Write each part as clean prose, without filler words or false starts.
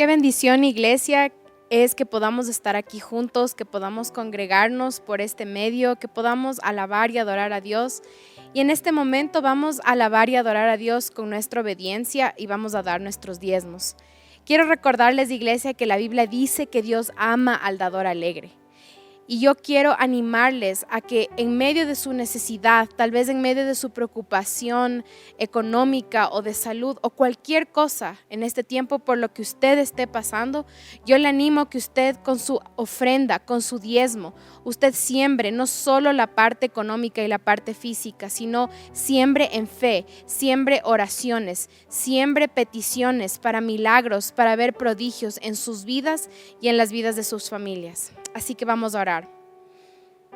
Qué bendición, iglesia, es que podamos estar aquí juntos, que podamos congregarnos por este medio, que podamos alabar y adorar a Dios. Y en este momento vamos a alabar y adorar a Dios con nuestra obediencia y vamos a dar nuestros diezmos. Quiero recordarles, iglesia, que la Biblia dice que Dios ama al dador alegre. Y yo quiero animarles a que en medio de su necesidad, tal vez en medio de su preocupación económica o de salud o cualquier cosa en este tiempo por lo que usted esté pasando, yo le animo a que usted con su ofrenda, con su diezmo, usted siembre no solo la parte económica y la parte física, sino siembre en fe, siembre oraciones, siembre peticiones para milagros, para ver prodigios en sus vidas y en las vidas de sus familias. Así que vamos a orar.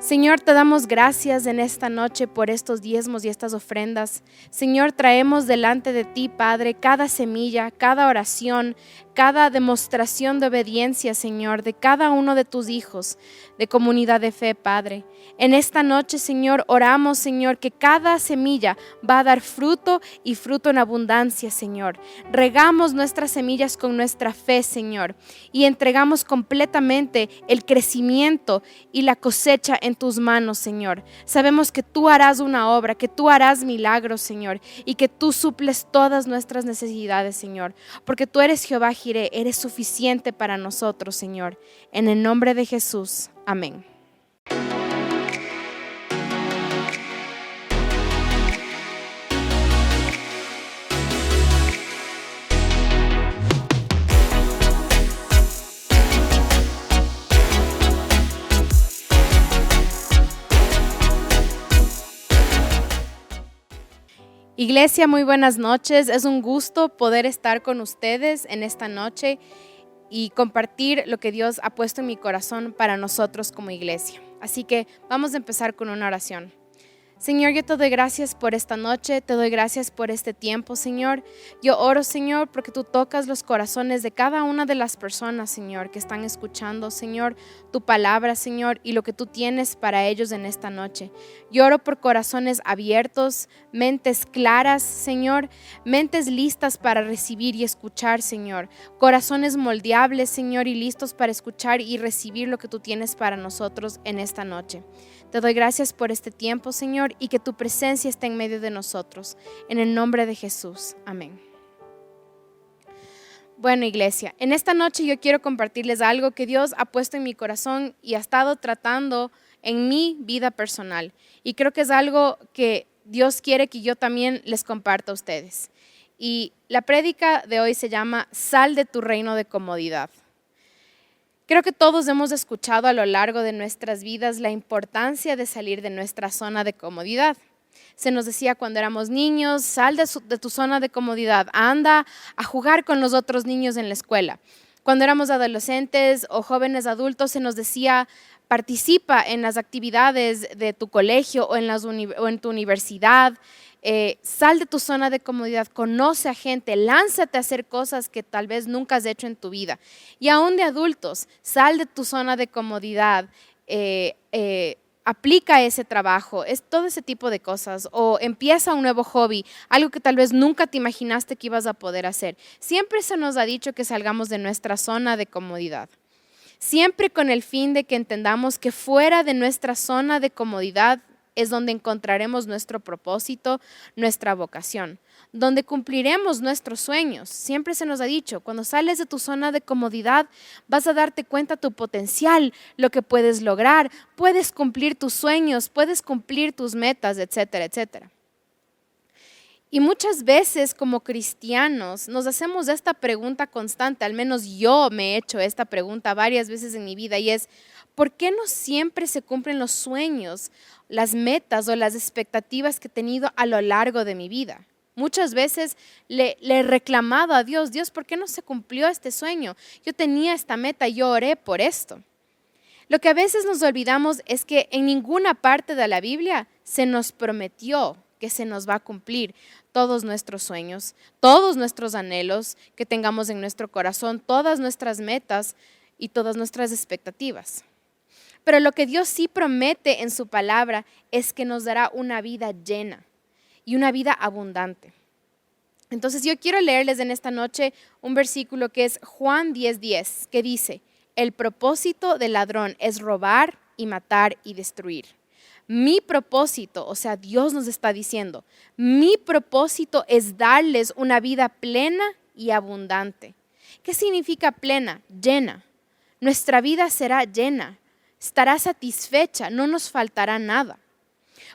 Señor, te damos gracias en esta noche por estos diezmos y estas ofrendas. Señor, traemos delante de ti, Padre, cada semilla, cada oración, cada demostración de obediencia, Señor, de cada uno de tus hijos de Comunidad de Fe, Padre. En esta noche, Señor, oramos, Señor, que cada semilla va a dar fruto y fruto en abundancia, Señor. Regamos nuestras semillas con nuestra fe, Señor, y entregamos completamente el crecimiento y la cosecha en tus manos, Señor. Sabemos que tú harás una obra, que tú harás milagros, Señor, y que tú suples todas nuestras necesidades, Señor, porque tú eres Jehová Jireh, eres suficiente para nosotros, Señor. En el nombre de Jesús. Amén. Iglesia, muy buenas noches. Es un gusto poder estar con ustedes en esta noche y compartir lo que Dios ha puesto en mi corazón para nosotros como iglesia. Así que vamos a empezar con una oración. Señor, yo te doy gracias por esta noche, te doy gracias por este tiempo, Señor. Yo oro, Señor, porque tú tocas los corazones de cada una de las personas, Señor, que están escuchando, Señor, tu palabra, Señor, y lo que tú tienes para ellos en esta noche. Yo oro por corazones abiertos, mentes claras, Señor, mentes listas para recibir y escuchar, Señor. Corazones moldeables, Señor, y listos para escuchar y recibir lo que tú tienes para nosotros en esta noche. Te doy gracias por este tiempo, Señor, y que tu presencia esté en medio de nosotros. En el nombre de Jesús. Amén. Bueno, iglesia, en esta noche yo quiero compartirles algo que Dios ha puesto en mi corazón y ha estado tratando en mi vida personal. Y creo que es algo que Dios quiere que yo también les comparta a ustedes. Y la prédica de hoy se llama Sal de tu reino de comodidad. Creo que todos hemos escuchado a lo largo de nuestras vidas la importancia de salir de nuestra zona de comodidad. Se nos decía cuando éramos niños, sal de tu zona de comodidad, anda a jugar con los otros niños en la escuela. Cuando éramos adolescentes o jóvenes adultos se nos decía, participa en las actividades de tu colegio o en tu universidad. Sal de tu zona de comodidad, conoce a gente, lánzate a hacer cosas que tal vez nunca has hecho en tu vida. Y aún de adultos, sal de tu zona de comodidad, aplica ese trabajo, es todo ese tipo de cosas. O empieza un nuevo hobby, algo que tal vez nunca te imaginaste que ibas a poder hacer. Siempre se nos ha dicho que salgamos de nuestra zona de comodidad. Siempre con el fin de que entendamos que fuera de nuestra zona de comodidad es donde encontraremos nuestro propósito, nuestra vocación, donde cumpliremos nuestros sueños. Siempre se nos ha dicho, cuando sales de tu zona de comodidad, vas a darte cuenta de tu potencial, lo que puedes lograr, puedes cumplir tus sueños, puedes cumplir tus metas, etcétera, etcétera. Y muchas veces como cristianos nos hacemos esta pregunta constante, al menos yo me he hecho esta pregunta varias veces en mi vida y es, ¿por qué no siempre se cumplen los sueños, las metas o las expectativas que he tenido a lo largo de mi vida? Muchas veces le he reclamado a Dios, ¿por qué no se cumplió este sueño? Yo tenía esta meta, yo oré por esto. Lo que a veces nos olvidamos es que en ninguna parte de la Biblia se nos prometió que se nos va a cumplir todos nuestros sueños, todos nuestros anhelos que tengamos en nuestro corazón, todas nuestras metas y todas nuestras expectativas. Pero lo que Dios sí promete en su palabra es que nos dará una vida llena y una vida abundante. Entonces yo quiero leerles en esta noche un versículo que es Juan 10:10, que dice: el propósito del ladrón es robar y matar y destruir. Mi propósito, o sea, Dios nos está diciendo, mi propósito es darles una vida plena y abundante. ¿Qué significa plena? Llena. Nuestra vida será llena, estará satisfecha, no nos faltará nada.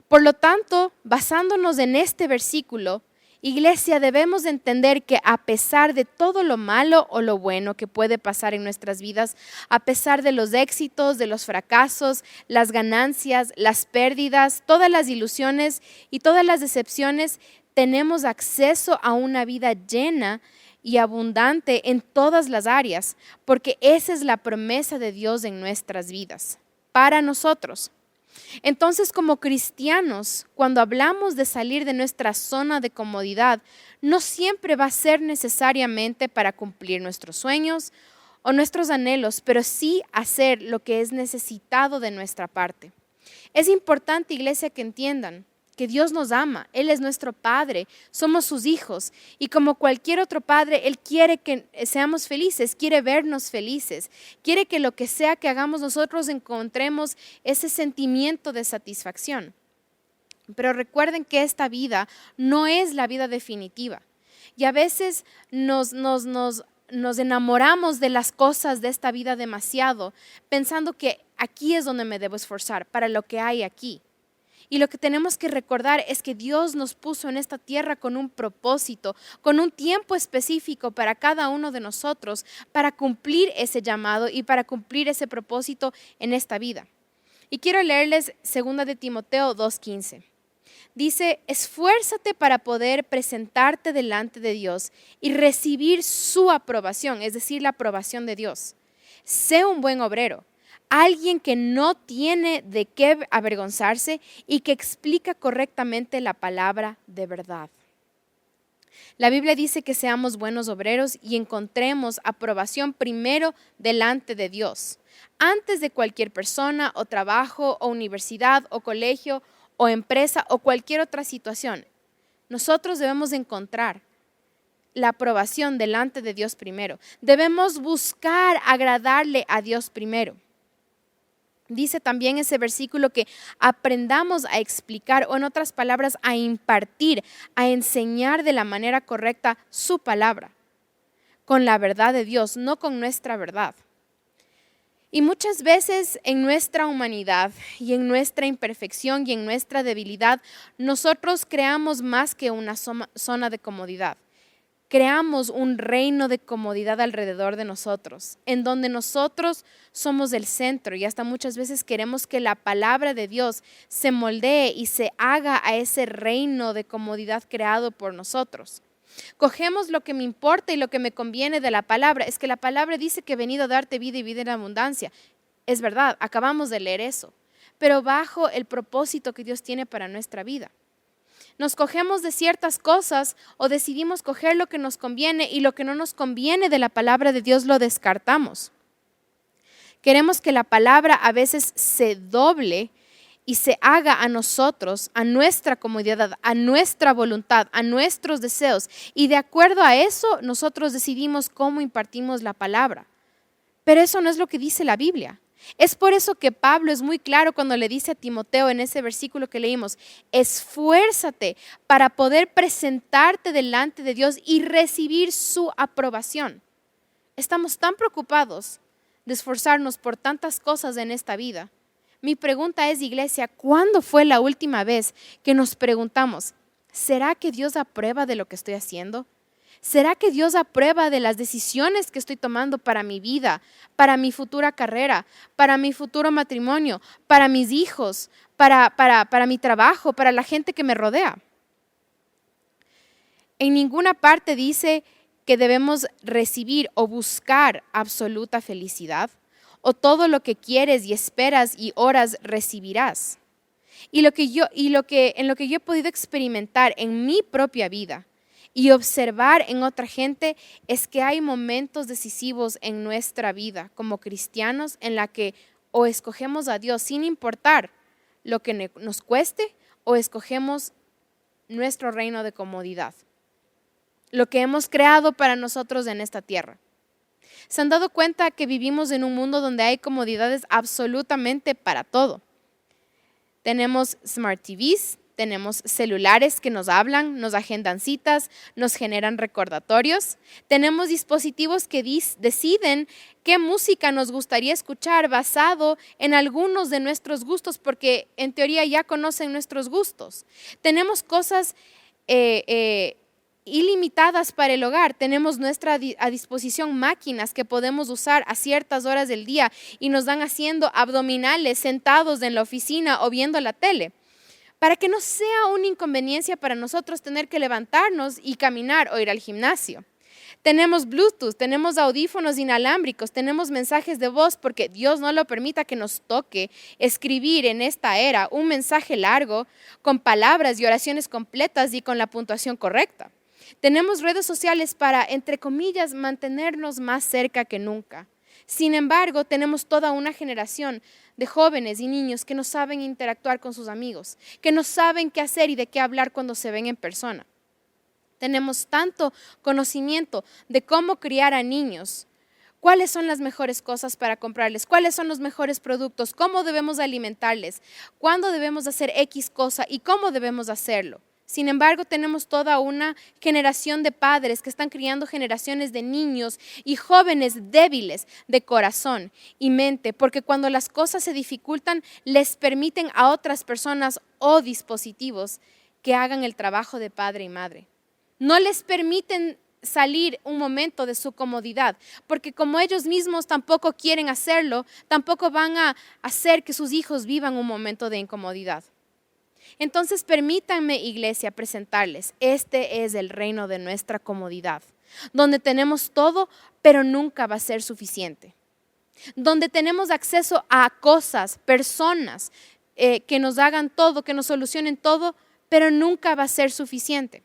Por lo tanto, basándonos en este versículo, iglesia, debemos entender que a pesar de todo lo malo o lo bueno que puede pasar en nuestras vidas, a pesar de los éxitos, de los fracasos, las ganancias, las pérdidas, todas las ilusiones y todas las decepciones, tenemos acceso a una vida llena y abundante en todas las áreas, porque esa es la promesa de Dios en nuestras vidas, para nosotros. Entonces, como cristianos, cuando hablamos de salir de nuestra zona de comodidad, no siempre va a ser necesariamente para cumplir nuestros sueños o nuestros anhelos, pero sí hacer lo que es necesitado de nuestra parte. Es importante, iglesia, que entiendan que Dios nos ama, Él es nuestro Padre, somos sus hijos y como cualquier otro padre, Él quiere que seamos felices, quiere vernos felices, quiere que lo que sea que hagamos nosotros encontremos ese sentimiento de satisfacción. Pero recuerden que esta vida no es la vida definitiva y a veces nos enamoramos de las cosas de esta vida demasiado, pensando que aquí es donde me debo esforzar para lo que hay aquí. Y lo que tenemos que recordar es que Dios nos puso en esta tierra con un propósito, con un tiempo específico para cada uno de nosotros, para cumplir ese llamado y para cumplir ese propósito en esta vida. Y quiero leerles 2 de Timoteo 2:15. Dice: esfuérzate para poder presentarte delante de Dios y recibir su aprobación, es decir, la aprobación de Dios. Sé un buen obrero, alguien que no tiene de qué avergonzarse y que explica correctamente la palabra de verdad. La Biblia dice que seamos buenos obreros y encontremos aprobación primero delante de Dios, antes de cualquier persona o trabajo o universidad o colegio o empresa o cualquier otra situación. Nosotros debemos encontrar la aprobación delante de Dios primero. Debemos buscar agradarle a Dios primero. Dice también ese versículo que aprendamos a explicar, o en otras palabras, a impartir, a enseñar de la manera correcta su palabra, con la verdad de Dios, no con nuestra verdad. Y muchas veces en nuestra humanidad y en nuestra imperfección y en nuestra debilidad, nosotros creamos más que una zona de comodidad. Creamos un reino de comodidad alrededor de nosotros, en donde nosotros somos el centro y hasta muchas veces queremos que la palabra de Dios se moldee y se haga a ese reino de comodidad creado por nosotros. Cogemos lo que me importa y lo que me conviene de la palabra. Es que la palabra dice que he venido a darte vida y vida en abundancia. Es verdad, acabamos de leer eso, pero bajo el propósito que Dios tiene para nuestra vida. Nos cogemos de ciertas cosas o decidimos coger lo que nos conviene y lo que no nos conviene de la palabra de Dios lo descartamos. Queremos que la palabra a veces se doble y se haga a nosotros, a nuestra comodidad, a nuestra voluntad, a nuestros deseos. Y de acuerdo a eso, nosotros decidimos cómo impartimos la palabra. Pero eso no es lo que dice la Biblia. Es por eso que Pablo es muy claro cuando le dice a Timoteo en ese versículo que leímos: esfuérzate para poder presentarte delante de Dios y recibir su aprobación. Estamos tan preocupados de esforzarnos por tantas cosas en esta vida. Mi pregunta es, iglesia, ¿cuándo fue la última vez que nos preguntamos: ¿será que Dios aprueba de lo que estoy haciendo? ¿Será que Dios aprueba de las decisiones que estoy tomando para mi vida, para mi futura carrera, para mi futuro matrimonio, para mis hijos, para mi trabajo, para la gente que me rodea? En ninguna parte dice que debemos recibir o buscar absoluta felicidad, o todo lo que quieres y esperas y oras recibirás. En lo que yo he podido experimentar en mi propia vida y observar en otra gente es que hay momentos decisivos en nuestra vida como cristianos en la que o escogemos a Dios sin importar lo que nos cueste, o escogemos nuestro reino de comodidad. lo que hemos creado para nosotros en esta tierra. ¿Se han dado cuenta que vivimos en un mundo donde hay comodidades absolutamente para todo? Tenemos smart TVs, tenemos celulares que nos hablan, nos agendan citas, nos generan recordatorios. Tenemos dispositivos que deciden qué música nos gustaría escuchar basado en algunos de nuestros gustos, porque en teoría ya conocen nuestros gustos. Tenemos cosas ilimitadas para el hogar. Tenemos a disposición máquinas que podemos usar a ciertas horas del día y nos dan haciendo abdominales sentados en la oficina o viendo la tele, para que no sea una inconveniencia para nosotros tener que levantarnos y caminar o ir al gimnasio. Tenemos Bluetooth, tenemos audífonos inalámbricos, tenemos mensajes de voz, porque Dios no lo permita que nos toque escribir en esta era un mensaje largo con palabras y oraciones completas y con la puntuación correcta. Tenemos redes sociales para, entre comillas, mantenernos más cerca que nunca. Sin embargo, tenemos toda una generación de jóvenes y niños que no saben interactuar con sus amigos, que no saben qué hacer y de qué hablar cuando se ven en persona. Tenemos tanto conocimiento de cómo criar a niños, cuáles son las mejores cosas para comprarles, cuáles son los mejores productos, cómo debemos alimentarles, cuándo debemos hacer X cosa y cómo debemos hacerlo. Sin embargo, tenemos toda una generación de padres que están criando generaciones de niños y jóvenes débiles de corazón y mente, porque cuando las cosas se dificultan, les permiten a otras personas o dispositivos que hagan el trabajo de padre y madre. No les permiten salir un momento de su comodidad, porque como ellos mismos tampoco quieren hacerlo, tampoco van a hacer que sus hijos vivan un momento de incomodidad. Entonces permítanme, iglesia, presentarles, este es el reino de nuestra comodidad, donde tenemos todo, pero nunca va a ser suficiente. Donde tenemos acceso a cosas, personas que nos hagan todo, que nos solucionen todo, pero nunca va a ser suficiente.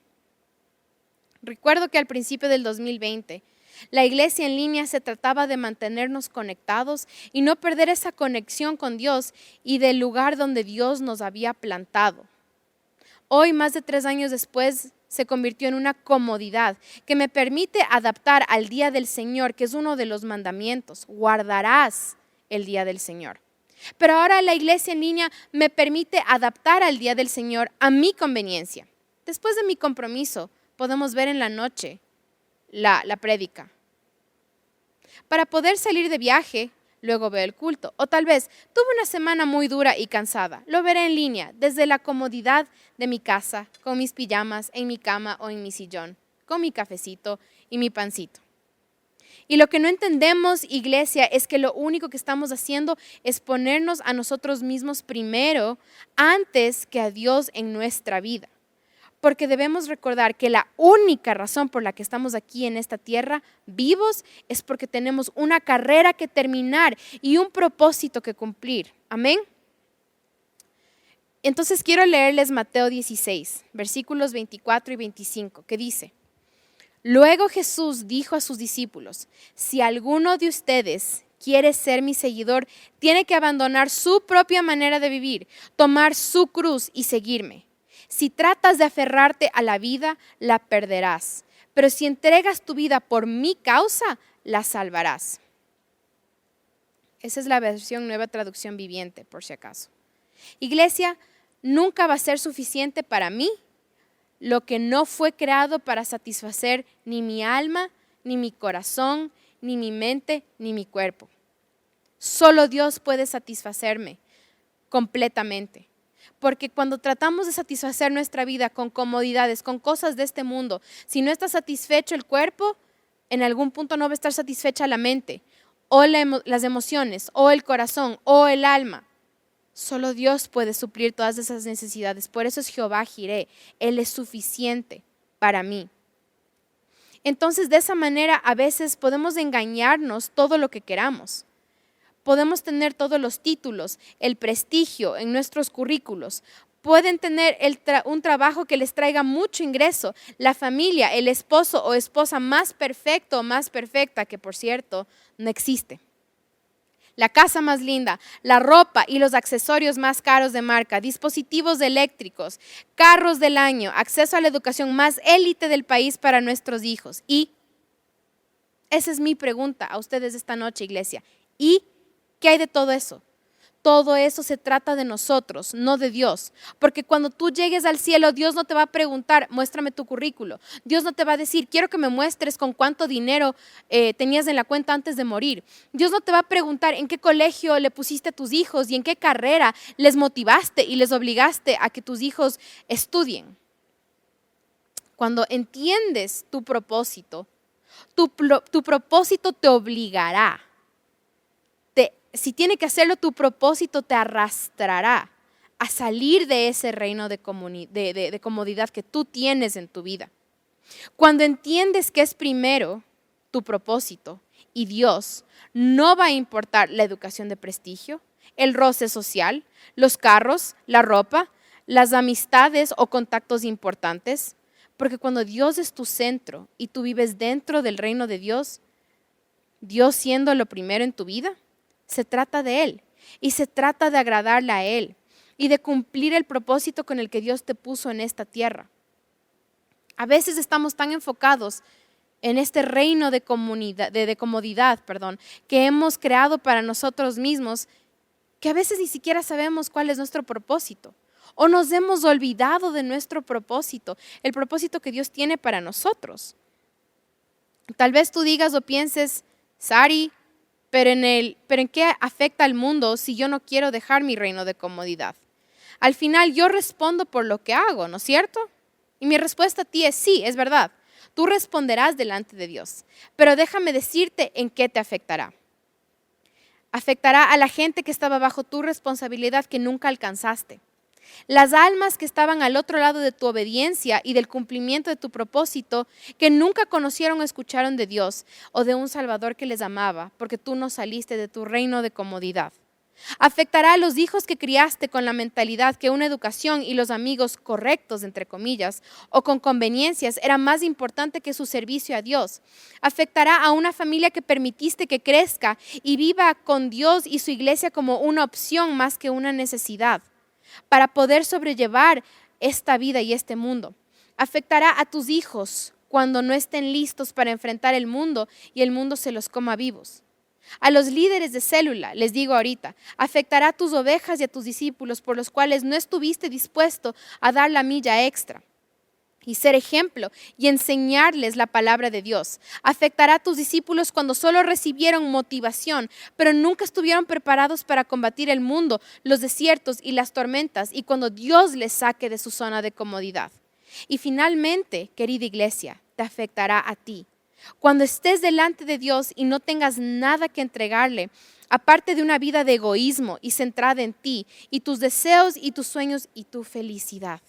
Recuerdo que al principio del 2020, la iglesia en línea se trataba de mantenernos conectados y no perder esa conexión con Dios y del lugar donde Dios nos había plantado. Hoy, más de 3 años después, se convirtió en una comodidad que me permite adaptar al día del Señor, que es uno de los mandamientos. Guardarás el día del Señor. Pero ahora la iglesia en línea me permite adaptar al día del Señor a mi conveniencia. Después de mi compromiso, podemos ver en la noche la prédica. Para poder salir de viaje, luego veo el culto. O tal vez tuve una semana muy dura y cansada. Lo veré en línea, desde la comodidad de mi casa, con mis pijamas, en mi cama o en mi sillón, con mi cafecito y mi pancito. Y lo que no entendemos, iglesia, es que lo único que estamos haciendo es ponernos a nosotros mismos primero antes que a Dios en nuestra vida. Porque debemos recordar que la única razón por la que estamos aquí en esta tierra vivos es porque tenemos una carrera que terminar y un propósito que cumplir. Amén. Entonces quiero leerles Mateo 16, versículos 24 y 25, que dice: Luego Jesús dijo a sus discípulos: si alguno de ustedes quiere ser mi seguidor, tiene que abandonar su propia manera de vivir, tomar su cruz y seguirme. Si tratas de aferrarte a la vida, la perderás. Pero si entregas tu vida por mi causa, la salvarás. Esa es la versión Nueva Traducción Viviente, por si acaso. Iglesia, nunca va a ser suficiente para mí lo que no fue creado para satisfacer ni mi alma, ni mi corazón, ni mi mente, ni mi cuerpo. Solo Dios puede satisfacerme completamente. Porque cuando tratamos de satisfacer nuestra vida con comodidades, con cosas de este mundo, si no está satisfecho el cuerpo, en algún punto no va a estar satisfecha la mente, o las emociones, o el corazón, o el alma. Solo Dios puede suplir todas esas necesidades. Por eso es Jehová Jireh. Él es suficiente para mí. Entonces, de esa manera, a veces podemos engañarnos todo lo que queramos. Podemos tener todos los títulos, el prestigio en nuestros currículos. Pueden tener un trabajo que les traiga mucho ingreso, la familia, el esposo o esposa más perfecto o más perfecta, que por cierto no existe. la casa más linda, la ropa y los accesorios más caros de marca, dispositivos eléctricos, carros del año, acceso a la educación más élite del país para nuestros hijos. Y esa es mi pregunta a ustedes esta noche, iglesia. ¿Y qué hay de todo eso? Todo eso se trata de nosotros, no de Dios. Porque cuando tú llegues al cielo, Dios no te va a preguntar, muéstrame tu currículo. Dios no te va a decir, quiero que me muestres con cuánto dinero tenías en la cuenta antes de morir. Dios no te va a preguntar en qué colegio le pusiste a tus hijos y en qué carrera les motivaste y les obligaste a que tus hijos estudien. Cuando entiendes tu propósito, tu propósito te obligará. Si tiene que hacerlo, tu propósito te arrastrará a salir de ese reino de comodidad que tú tienes en tu vida. Cuando entiendes que es primero tu propósito y Dios, no va a importar la educación de prestigio, el roce social, los carros, la ropa, las amistades o contactos importantes, porque cuando Dios es tu centro y tú vives dentro del reino de Dios, Dios siendo lo primero en tu vida, se trata de Él y se trata de agradarle a Él y de cumplir el propósito con el que Dios te puso en esta tierra. A veces estamos tan enfocados en este reino de comodidad, que hemos creado para nosotros mismos, que a veces ni siquiera sabemos cuál es nuestro propósito. O nos hemos olvidado de nuestro propósito, el propósito que Dios tiene para nosotros. Tal vez tú digas o pienses, Sari, pero ¿en qué afecta al mundo si yo no quiero dejar mi reino de comodidad? Al final yo respondo por lo que hago, ¿no es cierto? Y mi respuesta a ti es sí, es verdad. Tú responderás delante de Dios, pero déjame decirte en qué te afectará. Afectará a la gente que estaba bajo tu responsabilidad que nunca alcanzaste. Las almas que estaban al otro lado de tu obediencia y del cumplimiento de tu propósito, que nunca conocieron o escucharon de Dios o de un Salvador que les amaba, porque tú no saliste de tu reino de comodidad. Afectará a los hijos que criaste con la mentalidad que una educación y los amigos correctos, entre comillas, o con conveniencias era más importante que su servicio a Dios. Afectará a una familia que permitiste que crezca y viva con Dios y su iglesia como una opción más que una necesidad, para poder sobrellevar esta vida y este mundo. Afectará a tus hijos cuando no estén listos para enfrentar el mundo y el mundo se los coma vivos. A los líderes de célula, les digo ahorita, afectará a tus ovejas y a tus discípulos por los cuales no estuviste dispuesto a dar la milla extra y ser ejemplo y enseñarles la palabra de Dios. Afectará a tus discípulos cuando solo recibieron motivación, pero nunca estuvieron preparados para combatir el mundo, los desiertos y las tormentas, y cuando Dios les saque de su zona de comodidad. Y finalmente, querida iglesia, te afectará a ti. Cuando estés delante de Dios y no tengas nada que entregarle, aparte de una vida de egoísmo y centrada en ti y tus deseos y tus sueños y tu felicidad.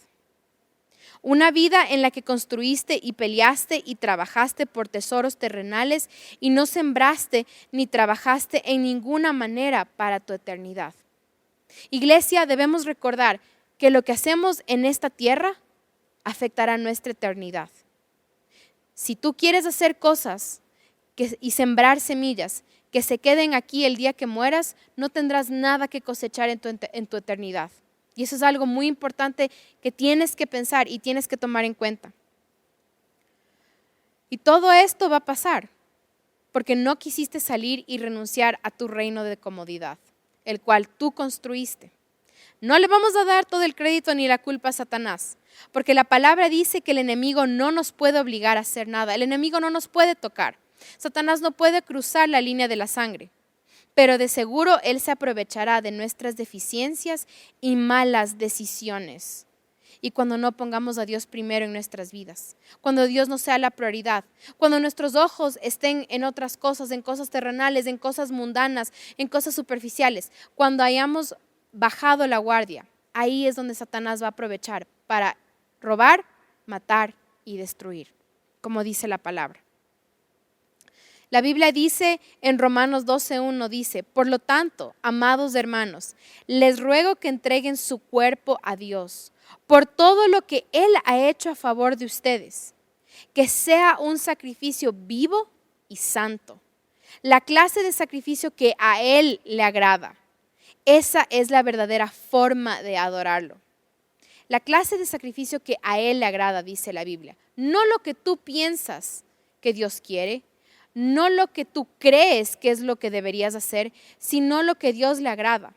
Una vida en la que construiste y peleaste y trabajaste por tesoros terrenales y no sembraste ni trabajaste en ninguna manera para tu eternidad. Iglesia, debemos recordar que lo que hacemos en esta tierra afectará nuestra eternidad. Si tú quieres hacer cosas y sembrar semillas que se queden aquí el día que mueras, no tendrás nada que cosechar en tu eternidad. Y eso es algo muy importante que tienes que pensar y tienes que tomar en cuenta. Y todo esto va a pasar porque no quisiste salir y renunciar a tu reino de comodidad, el cual tú construiste. No le vamos a dar todo el crédito ni la culpa a Satanás, porque la palabra dice que el enemigo no nos puede obligar a hacer nada. El enemigo no nos puede tocar. Satanás no puede cruzar la línea de la sangre. Pero de seguro Él se aprovechará de nuestras deficiencias y malas decisiones. Y cuando no pongamos a Dios primero en nuestras vidas, cuando Dios no sea la prioridad, cuando nuestros ojos estén en otras cosas, en cosas terrenales, en cosas mundanas, en cosas superficiales, cuando hayamos bajado la guardia, ahí es donde Satanás va a aprovechar para robar, matar y destruir, como dice la palabra. La Biblia dice en Romanos 12:1, dice, por lo tanto, amados hermanos, les ruego que entreguen su cuerpo a Dios por todo lo que Él ha hecho a favor de ustedes, que sea un sacrificio vivo y santo. la clase de sacrificio que a Él le agrada. Esa es la verdadera forma de adorarlo. La clase de sacrificio que a Él le agrada, dice la Biblia. No lo que tú piensas que Dios quiere, no lo que tú crees que es lo que deberías hacer, sino lo que Dios le agrada.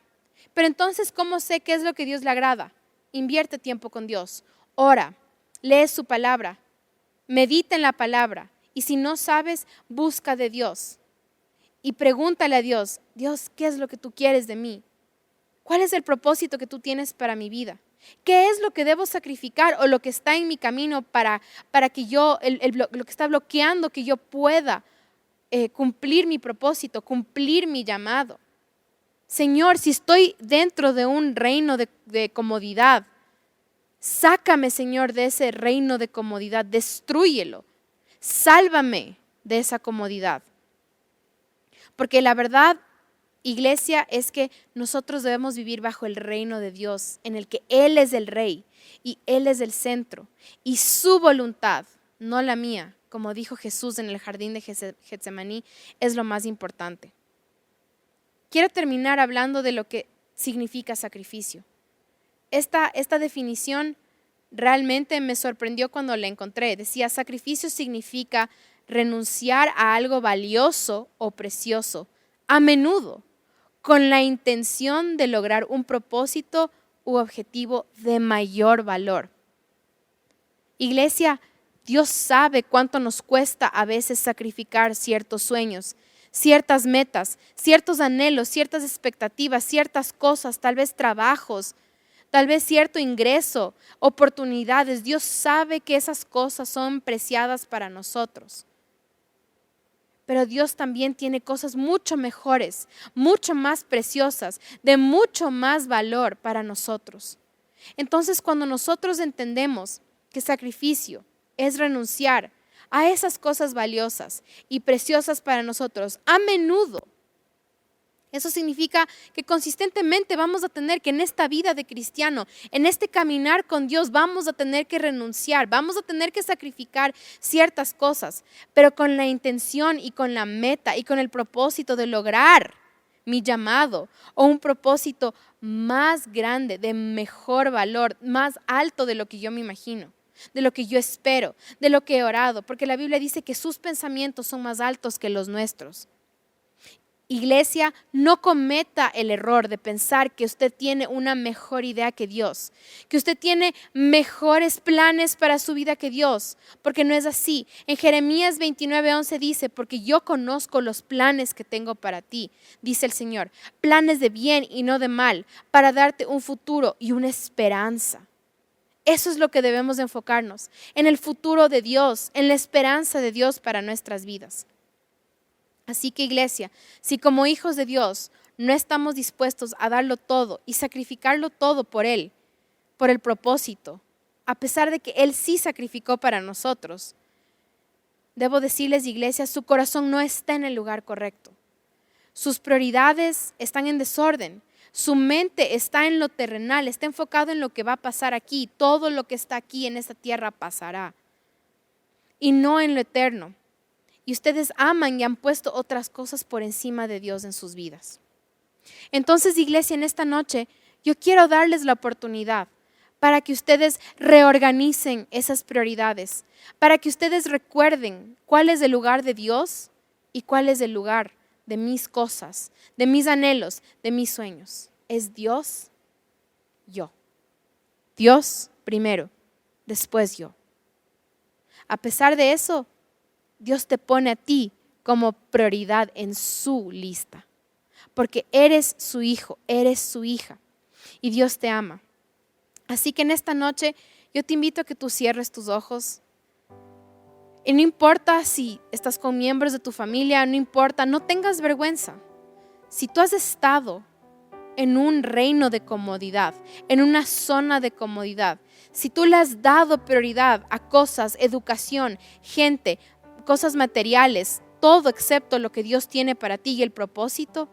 Pero entonces, ¿cómo sé qué es lo que Dios le agrada? Invierte tiempo con Dios, ora, lee su palabra, medita en la palabra. Y si no sabes, busca de Dios y pregúntale a Dios, Dios, ¿qué es lo que tú quieres de mí? ¿Cuál es el propósito que tú tienes para mi vida? ¿Qué es lo que debo sacrificar o lo que está en mi camino para que yo, lo que está bloqueando que yo pueda cumplir mi propósito, cumplir mi llamado? Señor, si estoy dentro de un reino de comodidad, sácame, Señor, de ese reino de comodidad, destrúyelo, sálvame de esa comodidad. Porque la verdad, iglesia, es que nosotros debemos vivir bajo el reino de Dios, en el que Él es el rey y Él es el centro. Y su voluntad, no la mía, como dijo Jesús en el jardín de Getsemaní, es lo más importante. Quiero terminar hablando de lo que significa sacrificio. Esta definición realmente me sorprendió cuando la encontré. Decía, sacrificio significa renunciar a algo valioso o precioso, a menudo, con la intención de lograr un propósito u objetivo de mayor valor. Iglesia, Dios sabe cuánto nos cuesta a veces sacrificar ciertos sueños, ciertas metas, ciertos anhelos, ciertas expectativas, ciertas cosas, tal vez trabajos, tal vez cierto ingreso, oportunidades. Dios sabe que esas cosas son preciadas para nosotros. Pero Dios también tiene cosas mucho mejores, mucho más preciosas, de mucho más valor para nosotros. Entonces, cuando nosotros entendemos que sacrificio es renunciar a esas cosas valiosas y preciosas para nosotros, a menudo, eso significa que consistentemente vamos a tener que en esta vida de cristiano, en este caminar con Dios, vamos a tener que renunciar, vamos a tener que sacrificar ciertas cosas, pero con la intención y con la meta y con el propósito de lograr mi llamado o un propósito más grande, de mejor valor, más alto de lo que yo me imagino, de lo que yo espero, de lo que he orado, porque la Biblia dice que sus pensamientos son más altos que los nuestros. Iglesia, no cometa el error de pensar que usted tiene una mejor idea que Dios, que usted tiene mejores planes para su vida que Dios, porque no es así. En Jeremías 29:11 dice, porque yo conozco los planes que tengo para ti, dice el Señor, planes de bien y no de mal, para darte un futuro y una esperanza. Eso es lo que debemos enfocarnos, en el futuro de Dios, en la esperanza de Dios para nuestras vidas. Así que iglesia, si como hijos de Dios no estamos dispuestos a darlo todo y sacrificarlo todo por Él, por el propósito, a pesar de que Él sí sacrificó para nosotros, debo decirles, iglesia, su corazón no está en el lugar correcto. Sus prioridades están en desorden. Su mente está en lo terrenal, está enfocado en lo que va a pasar aquí. Todo lo que está aquí en esta tierra pasará y no en lo eterno. Y ustedes aman y han puesto otras cosas por encima de Dios en sus vidas. Entonces, iglesia, en esta noche yo quiero darles la oportunidad para que ustedes reorganicen esas prioridades, para que ustedes recuerden cuál es el lugar de Dios y cuál es el lugar de mis cosas, de mis anhelos, de mis sueños. Es Dios, yo. Dios primero, después yo. A pesar de eso, Dios te pone a ti como prioridad en su lista, porque eres su hijo, eres su hija y Dios te ama. Así que en esta noche yo te invito a que tú cierres tus ojos. Y no importa si estás con miembros de tu familia, no importa, no tengas vergüenza. Si tú has estado en un reino de comodidad, en una zona de comodidad, si tú le has dado prioridad a cosas, educación, gente, cosas materiales, todo excepto lo que Dios tiene para ti y el propósito,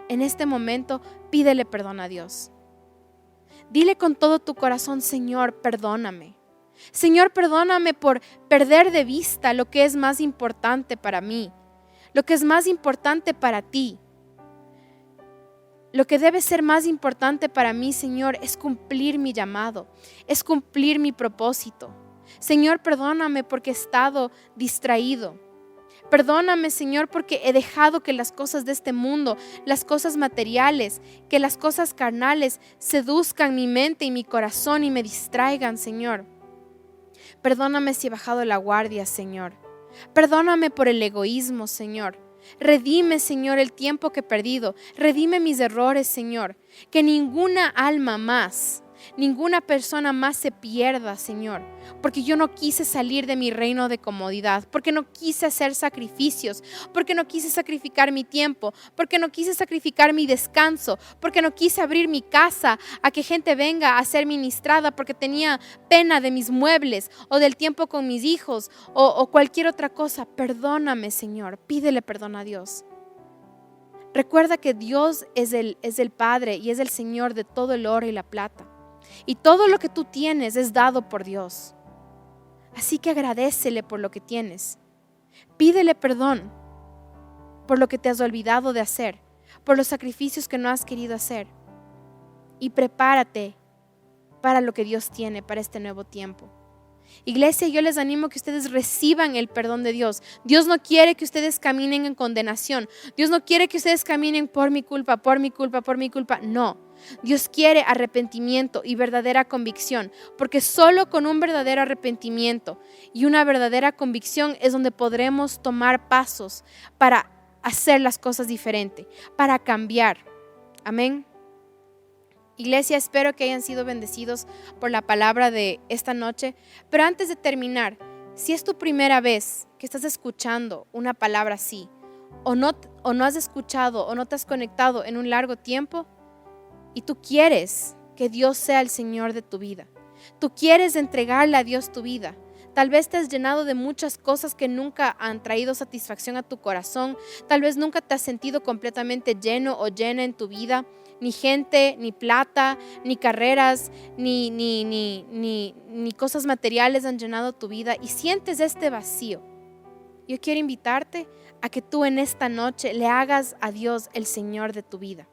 en este momento pídele perdón a Dios. Dile con todo tu corazón, Señor, perdóname. Señor, perdóname por perder de vista lo que es más importante para mí, lo que es más importante para ti. Lo que debe ser más importante para mí, Señor, es cumplir mi llamado, es cumplir mi propósito. Señor, perdóname porque he estado distraído. Perdóname, Señor, porque he dejado que las cosas de este mundo, las cosas materiales, que las cosas carnales seduzcan mi mente y mi corazón y me distraigan, Señor. Perdóname si he bajado la guardia, Señor. Perdóname por el egoísmo, Señor. Redime, Señor, el tiempo que he perdido. Redime mis errores, Señor. Que ninguna alma más, ninguna persona más se pierda, Señor. Porque yo no quise salir de mi reino de comodidad. Porque no quise hacer sacrificios. Porque no quise sacrificar mi tiempo. Porque no quise sacrificar mi descanso. Porque no quise abrir mi casa a que gente venga a ser ministrada. Porque tenía pena de mis muebles o del tiempo con mis hijos o cualquier otra cosa. Perdóname, Señor. Pídele perdón a Dios. Recuerda que Dios es el Padre y es el Señor de todo el oro y la plata. Y todo lo que tú tienes es dado por Dios. Así que agradécele por lo que tienes. Pídele perdón por lo que te has olvidado de hacer, por los sacrificios que no has querido hacer. Y prepárate para lo que Dios tiene para este nuevo tiempo. Iglesia, yo les animo que ustedes reciban el perdón de Dios. Dios no quiere que ustedes caminen en condenación. Dios no quiere que ustedes caminen por mi culpa, por mi culpa, por mi culpa. No. Dios quiere arrepentimiento y verdadera convicción, porque solo con un verdadero arrepentimiento y una verdadera convicción es donde podremos tomar pasos para hacer las cosas diferente, para cambiar. Amén. Iglesia, espero que hayan sido bendecidos por la palabra de esta noche. Pero antes de terminar, si es tu primera vez que estás escuchando una palabra así, o no has escuchado o no te has conectado en un largo tiempo, y tú quieres que Dios sea el Señor de tu vida, tú quieres entregarle a Dios tu vida, tal vez te has llenado de muchas cosas que nunca han traído satisfacción a tu corazón, tal vez nunca te has sentido completamente lleno o llena en tu vida, ni gente, ni plata, ni carreras, ni cosas materiales han llenado tu vida y sientes este vacío. Yo quiero invitarte a que tú en esta noche le hagas a Dios el Señor de tu vida.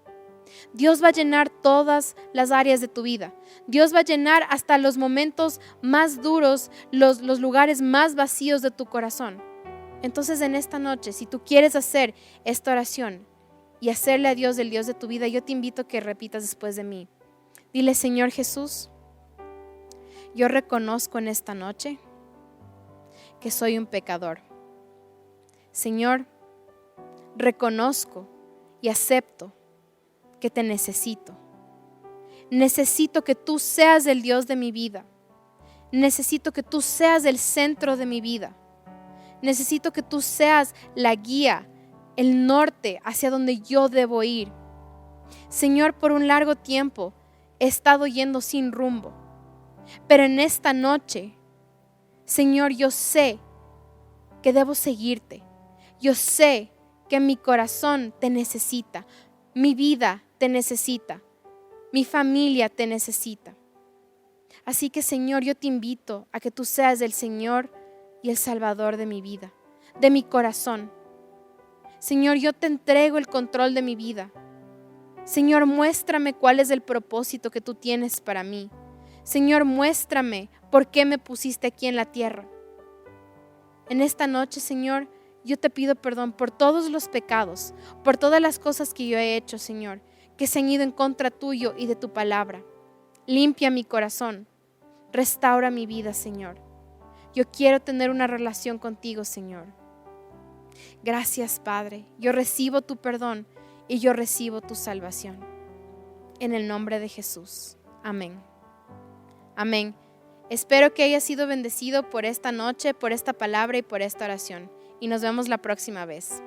Dios va a llenar todas las áreas de tu vida. Dios va a llenar hasta los momentos más duros, los lugares más vacíos de tu corazón. Entonces en esta noche, si tú quieres hacer esta oración y hacerle a Dios el Dios de tu vida, yo te invito a que repitas después de mí. Dile: Señor Jesús, yo reconozco en esta noche que soy un pecador. Señor, reconozco y acepto que te necesito. Necesito que tú seas el Dios de mi vida. Necesito que tú seas el centro de mi vida. Necesito que tú seas la guía, el norte hacia donde yo debo ir. Señor, por un largo tiempo he estado yendo sin rumbo, pero en esta noche, Señor, yo sé que debo seguirte. Yo sé que mi corazón te necesita, mi vida te necesita, mi familia te necesita. Así que, Señor, yo te invito a que tú seas el Señor y el Salvador de mi vida, de mi corazón. Señor, yo te entrego el control de mi vida. Señor, muéstrame cuál es el propósito que tú tienes para mí. Señor, muéstrame por qué me pusiste aquí en la tierra. En esta noche, Señor, yo te pido perdón por todos los pecados, por todas las cosas que yo he hecho, Señor, que se han ido en contra tuyo y de tu palabra. Limpia mi corazón, restaura mi vida, Señor. Yo quiero tener una relación contigo, Señor. Gracias, Padre. Yo recibo tu perdón y yo recibo tu salvación. En el nombre de Jesús. Amén. Amén. Espero que hayas sido bendecido por esta noche, por esta palabra y por esta oración. Y nos vemos la próxima vez.